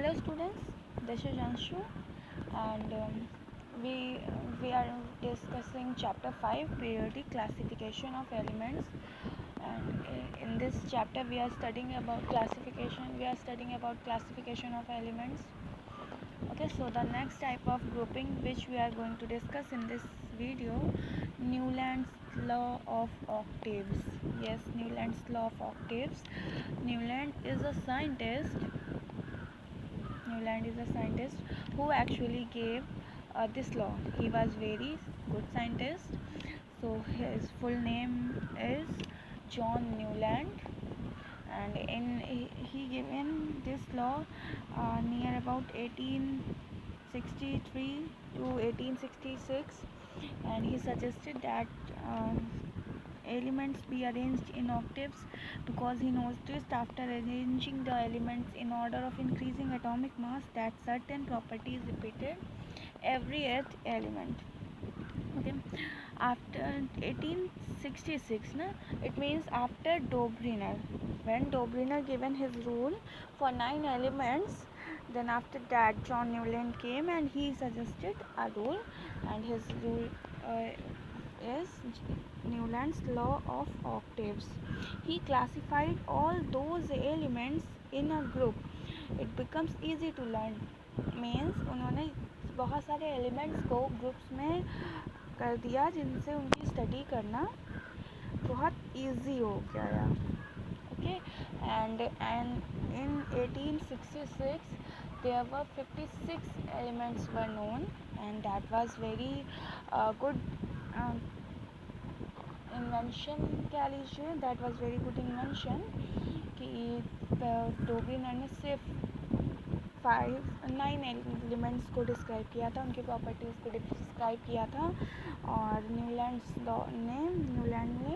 Hello students, this is Anshu and we are discussing chapter 5 periodic classification of elements, and in this chapter we are studying about classification of elements. Okay, so the next type of grouping which we are going to discuss in this video, Newland's law of octaves. Yes, Newland's law of octaves. Newland is a scientist who actually gave this law. He was very good scientist. So his full name is John Newland, and he given this law near about 1863 to 1866, and he suggested that elements be arranged in octaves because he noticed after arranging the elements in order of increasing atomic mass that certain properties repeated every eighth element. Okay, after 1866 it means after Dobriner, when Dobriner given his rule for 9 elements, then after that John Newland came and he suggested a rule, and his rule is Newland's law of octaves. He classified all those elements in a group. It becomes easy to learn. Means उन्होंने बहुत सारे elements को groups में कर दिया जिनसे उनकी study करना बहुत ईजी हो गया. Okay, and in 1866 there were 56 elements were known, and that was very good invention क्या लीजिए. That was very good invention कि डोब्रिनर ने सिर्फ 9 एलिमेंट्स को डिस्क्राइब किया था, उनकी प्रॉपर्टीज़ को डिस्क्राइब किया था, और न्यूलैंड ने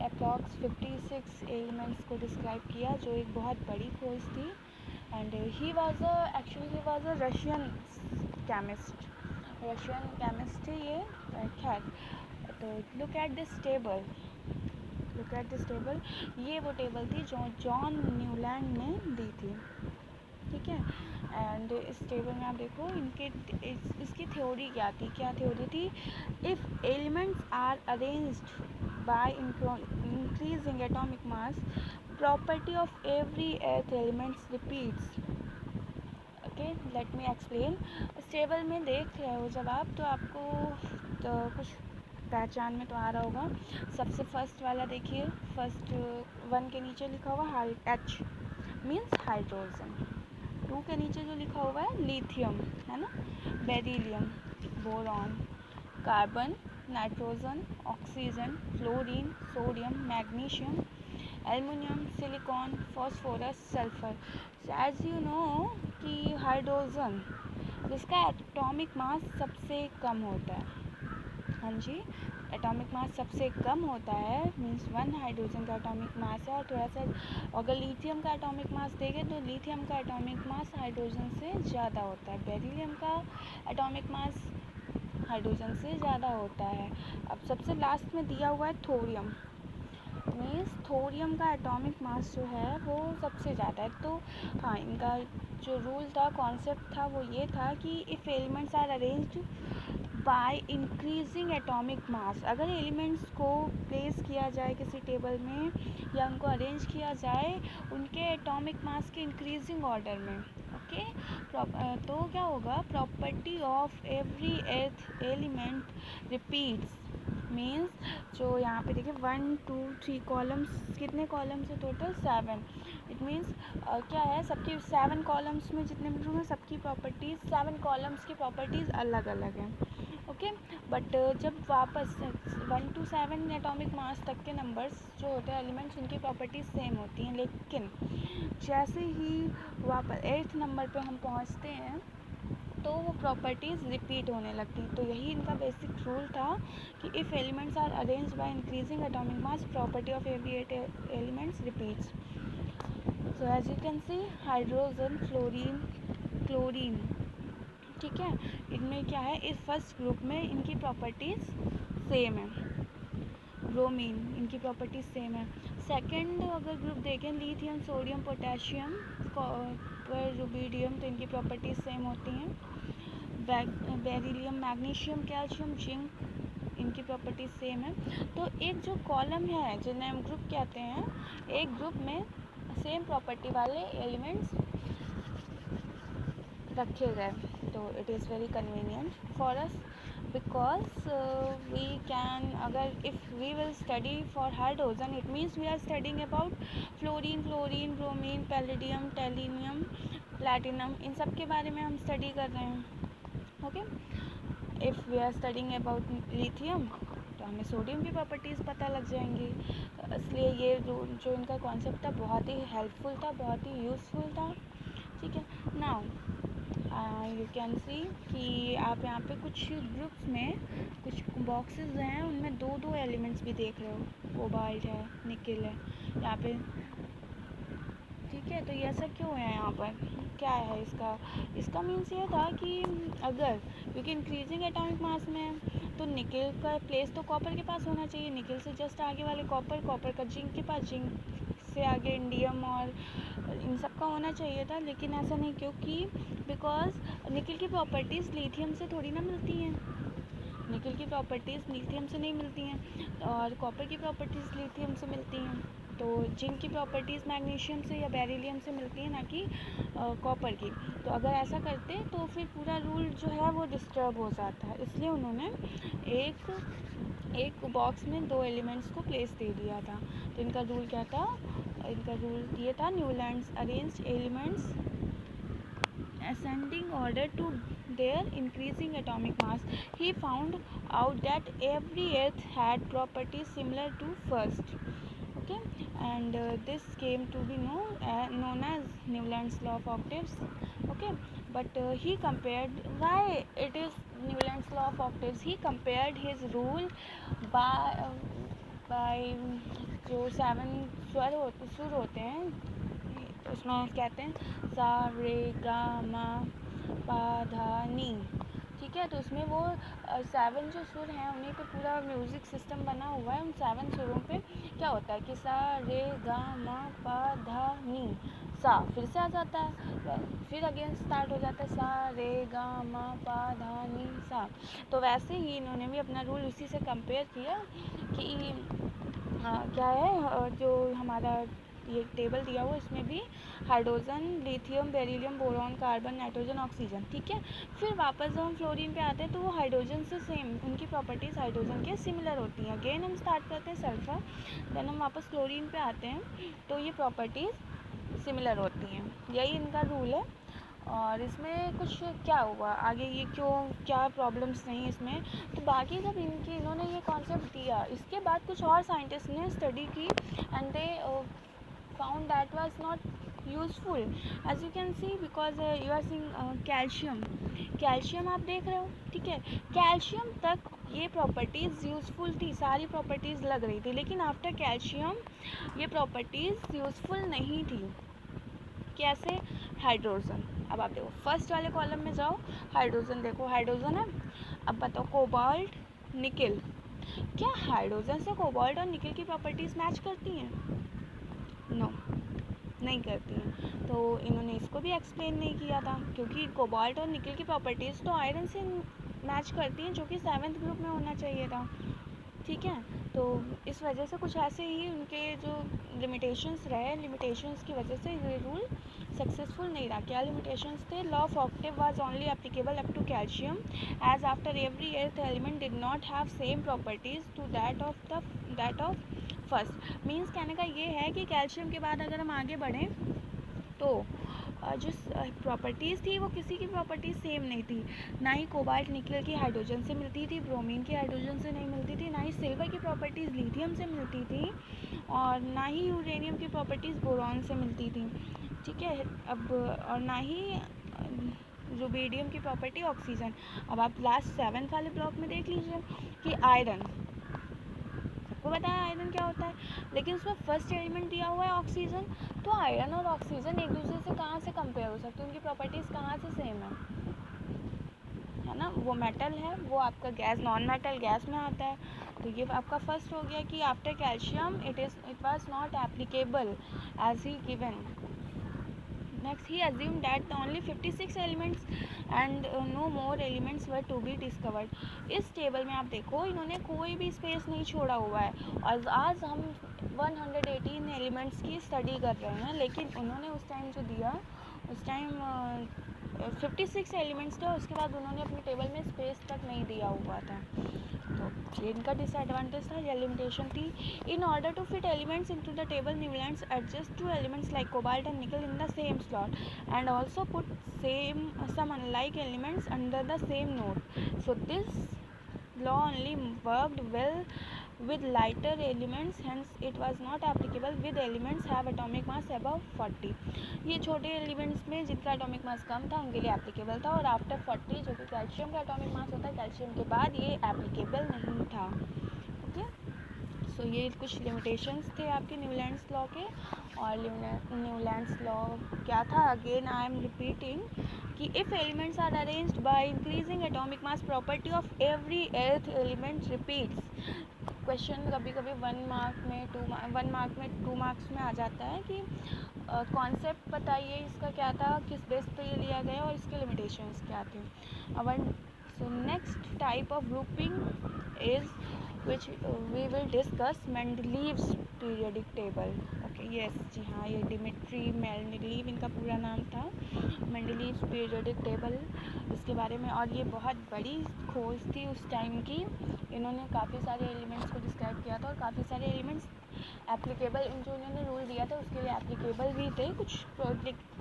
अप्रॉक्स 56 एलिमेंट्स को डिस्क्राइब किया, जो एक बहुत बड़ी खोज थी. And he was a Russian chemist थी ये. खैर, तो लुक एट दिस टेबल. ये वो टेबल थी जो जॉन न्यूलैंड ने दी थी. ठीक है, एंड इस टेबल में आप देखो इसकी थ्योरी क्या थ्योरी थी. If elements are arranged by increasing atomic mass, property of every eighth elements repeats. Okay, let me explain. इस टेबल में देख रहे हो जब आप, तो आपको तो कुछ पहचान में तो आ रहा होगा. सबसे फर्स्ट वाला देखिए, फर्स्ट 1 के नीचे लिखा हुआ H मीन्स हाइड्रोजन. 2 के नीचे जो लिखा हुआ है लिथियम है ना, beryllium, boron, carbon, nitrogen, oxygen, fluorine, sodium, magnesium, aluminium, silicon, phosphorus, sulphur. As you know कि हाइड्रोजन जिसका एटॉमिक मास सबसे कम होता है. हाँ जी, एटॉमिक मास सबसे कम होता है, मीन्स 1 हाइड्रोजन का एटॉमिक मास है. और थोड़ा सा अगर लिथियम का एटॉमिक मास देखें तो लिथियम का एटॉमिक मास हाइड्रोजन से ज़्यादा होता है. बेरिलियम का एटॉमिक मास हाइड्रोजन से ज़्यादा होता है. अब सबसे लास्ट में दिया हुआ है थोरियम, मीन्स थोरियम का एटॉमिक मास जो है वो सबसे ज़्यादा है. तो हाँ, इनका जो रूल था, कॉन्सेप्ट था, वो ये था कि if elements are arranged by increasing atomic mass, अगर एलिमेंट्स को प्लेस किया जाए किसी टेबल में या उनको अरेंज किया जाए उनके एटॉमिक मास के इंक्रीजिंग ऑर्डर में. ओके, तो क्या होगा, property of every eighth element repeats. Means जो यहाँ पे देखिए 1 2 3 कॉलम्स, कितने कॉलम्स है टोटल 7. इट मीन्स क्या है, सबकी 7 कॉलम्स में जितने भी हैं सबकी प्रॉपर्टीज़, 7 कॉलम्स की प्रॉपर्टीज़ अलग अलग हैं. ओके, बट जब वापस 1 to 7 एटॉमिक मास तक के नंबर्स जो होते हैं एलिमेंट्स, उनकी प्रॉपर्टीज़ सेम होती हैं. लेकिन जैसे ही वापस 8th नंबर पे हम पहुंचते हैं तो वो प्रॉपर्टीज़ रिपीट होने लगती हैं. तो यही इनका बेसिक रूल था कि if elements are arranged by increasing atomic mass, property of every 8 elements repeats. So as you can see, hydrogen, fluorine, chlorine, ठीक है, इनमें क्या है, इस फर्स्ट ग्रुप में इनकी प्रॉपर्टीज़ सेम है. ब्रोमीन, इनकी प्रॉपर्टीज़ सेम है. सेकंड अगर ग्रुप देखें lithium, sodium, potassium, copper, rubidium, तो इनकी प्रॉपर्टीज़ सेम होती हैं। बेरिलियम, मैग्नीशियम, कैल्शियम, जिंक, इनकी प्रॉपर्टीज़ सेम है। तो एक जो कॉलम है जिन्हें हम ग्रुप कहते हैं, एक ग्रुप में सेम प्रॉपर्टी वाले एलिमेंट्स रखे गए, तो it is very convenient for us because we can, अगर if we will study for hydrogen, it means we are studying about fluorine, bromine, palladium, tellurium, platinum, इन सब के बारे में हम स्टडी कर रहे हैं। Okay, if we are studying about lithium तो हमें सोडियम की प्रॉपर्टीज़ पता लग जाएंगी। इसलिए ये जो इनका कॉन्सेप्ट था बहुत ही हेल्पफुल था, बहुत ही यूज़फुल था। ठीक है, नाउ यू कैन सी कि आप यहाँ पे कुछ ग्रुप्स में कुछ बॉक्सेस हैं, उनमें दो दो एलिमेंट्स भी देख रहे हो, कोबाल्ट है, निकल है यहाँ पे। ठीक है, तो ये ऐसा क्यों है यहाँ पर, क्या है इसका मीन्स ये था कि अगर क्योंकि इंक्रीजिंग एटॉमिक मास में है तो निकल का प्लेस तो कॉपर के पास होना चाहिए, निकल से जस्ट आगे वाले कॉपर का जिंक के पास, जिंक से आगे इंडियम और इन सब का होना चाहिए था, लेकिन ऐसा नहीं, क्योंकि बिकॉज निकल की प्रॉपर्टीज़ लिथियम से थोड़ी ना मिलती हैं, निकल की प्रॉपर्टीज़ लिथियम से नहीं मिलती हैं, और कॉपर की प्रॉपर्टीज़ लिथियम से मिलती हैं, तो जिंक की प्रॉपर्टीज़ मैग्नीशियम से या बेरिलियम से मिलती हैं, ना कि कॉपर की। तो अगर ऐसा करते तो फिर पूरा रूल जो है वो डिस्टर्ब हो जाता है, इसलिए उन्होंने एक बॉक्स में दो एलिमेंट्स को प्लेस दे दिया था। तो इनका रूल क्या था, इनका रूल ये था, Newlands arranged elements ascending order to their increasing atomic mass. He found out that every earth had properties similar to first. Okay, and this came to be known as Newland's law of octaves. Okay, but he compared, why it is Newland's law of octaves, he compared his rule by जो 7 सुर होते हैं, उसमें कहते हैं सा रे गा मा पा धा नी। ठीक है, तो उसमें वो 7 जो सुर हैं उन्हीं पे पूरा म्यूज़िक सिस्टम बना हुआ है। उन 7 सुरों पे क्या होता है कि सा रे गा मा पा धा नी, सा फिर से आ जाता है, फिर अगेन स्टार्ट हो जाता है सा रे गा मा पा धा नी सा। तो वैसे ही इन्होंने भी अपना रूल उसी से कंपेयर किया कि क्या है, जो हमारा ये टेबल दिया हुआ इसमें भी hydrogen, lithium, beryllium, boron, carbon, nitrogen, oxygen. ठीक है, फिर वापस जब हम फ्लोरीन पे आते हैं तो वो हाइड्रोजन से सेम, उनकी प्रॉपर्टीज़ हाइड्रोजन के सिमिलर होती हैं। अगेन हम स्टार्ट करते हैं सल्फर, देन हम वापस फ्लोरीन पे आते हैं तो ये प्रॉपर्टीज़ सिमिलर होती हैं। यही इनका रूल है। और इसमें कुछ क्या हुआ आगे, ये क्यों, क्या प्रॉब्लम्स नहीं इसमें, तो बाकी जब इन्होंने ये कॉन्सेप्ट दिया, इसके बाद कुछ और साइंटिस्ट ने स्टडी की and they found that was not useful, as you can see, because you are seeing calcium आप देख रहे हो। ठीक है, कैल्शियम तक ये प्रॉपर्टीज़ यूज़फुल थी, सारी प्रॉपर्टीज़ लग रही थी, लेकिन आफ्टर कैल्शियम ये प्रॉपर्टीज़ यूज़फुल नहीं थी। कैसे, हाइड्रोजन, अब आप देखो फर्स्ट वाले कॉलम में जाओ, हाइड्रोजन देखो, हाइड्रोजन है। अब बताओ कोबाल्ट, निकल, क्या हाइड्रोजन से कोबाल्ट और निकल की प्रॉपर्टीज़ मैच करती हैं? नो, नहीं करती हैं। तो इन्होंने इसको भी एक्सप्लेन नहीं किया था, क्योंकि कोबाल्ट और निकल की प्रॉपर्टीज़ तो आयरन से मैच करती हैं, जो कि 7th ग्रुप में होना चाहिए था। ठीक है, तो इस वजह से कुछ ऐसे ही उनके जो लिमिटेशंस रहे, लिमिटेशंस की वजह से ये रूल सक्सेसफुल नहीं रहा। क्या लिमिटेशंस थे? Law of octave was only applicable up to calcium, as after every eighth element did not have same properties to that of first. Means कहने का ये है कि कैल्शियम के बाद अगर हम आगे बढ़ें तो जो प्रॉपर्टीज़ थी वो किसी की प्रॉपर्टीज़ सेम नहीं थी। ना ही कोबाल्ट निकल की हाइड्रोजन से मिलती थी, ब्रोमीन की हाइड्रोजन से नहीं मिलती थी, ना ही सिल्वर की प्रॉपर्टीज़ लिथियम से मिलती थी, और ना ही यूरेनियम की प्रॉपर्टीज़ बोरॉन से मिलती थी। ठीक है, अब और ना ही रुबिडियम की प्रॉपर्टी ऑक्सीजन। अब आप लास्ट 7th वाले ब्लॉक में देख लीजिए कि आयरन, सबको पता है आयरन क्या होता है, लेकिन उसमें फर्स्ट एलिमेंट दिया हुआ है ऑक्सीजन। तो आयरन और ऑक्सीजन एक दूसरे से कहाँ से कंपेयर हो सकते हैं, उनकी प्रॉपर्टीज़ कहाँ से सेम है ना? वो मेटल है, वो आपका गैस, नॉन मेटल गैस में आता है, तो ये आपका फर्स्ट हो गया कि after calcium it was not applicable as he given. Next, he assumed that only 56 elements and no more elements were to be discovered. इस टेबल में आप देखो इन्होंने कोई भी स्पेस नहीं छोड़ा हुआ है और आज हम 118 एलिमेंट्स की स्टडी कर रहे हैं, लेकिन उन्होंने उस टाइम जो दिया उस टाइम 56 एलिमेंट्स थे, उसके बाद उन्होंने अपनी टेबल में स्पेस तक नहीं दिया हुआ था. तो ये इनका डिसएडवांटेज था, ये लिमिटेशन थी. In order to fit elements into the table, Newlands adjust two elements like cobalt and nickel in the same slot and also put some unlike elements under the same node. So this law only worked well with lighter elements, hence it was not applicable with elements have atomic mass above 40. ये छोटे elements में जिनका atomic mass कम था उनके लिए applicable था, और after 40 जो कि कैल्शियम का एटॉमिक मास होता है, कैल्शियम के बाद ये एप्लीकेबल नहीं था. ओके, सो ये कुछ लिमिटेशंस थे आपके न्यूलैंड्स लॉ के. और न्यूलैंड्स लॉ क्या था, अगेन आई एम रिपीटिंग कि if elements are arranged by increasing atomic mass, property of every eighth element repeats. Question कभी कभी 1 मार्क में 2 मार्क्स में आ जाता है कि कॉन्सेप्ट बताइए इसका क्या था, किस बेस पे ये लिया गया और इसके लिमिटेशंस क्या थे. So next type of grouping is which we will discuss Mendeleev's periodic table. Okay, yes जी हाँ, ये डिमिट्री मेंडलीव इनका पूरा नाम था. Mendeleev's periodic table, इसके बारे में, और ये बहुत बड़ी खोज थी उस टाइम की. इन्होंने काफ़ी सारे एलिमेंट्स को डिस्क्राइब किया था और काफ़ी सारे एलिमेंट्स एप्लीकेबल, जो इन्होंने रूल दिया था उसके लिए एप्लीकेबल भी थे कुछ,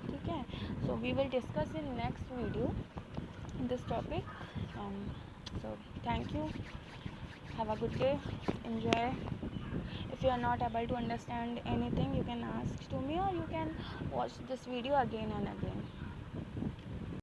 ठीक है. So we will discuss in next video this topic. So thank you. Have a good day. Enjoy. If you are not able to understand anything, you can ask to me or you can watch this video again and again.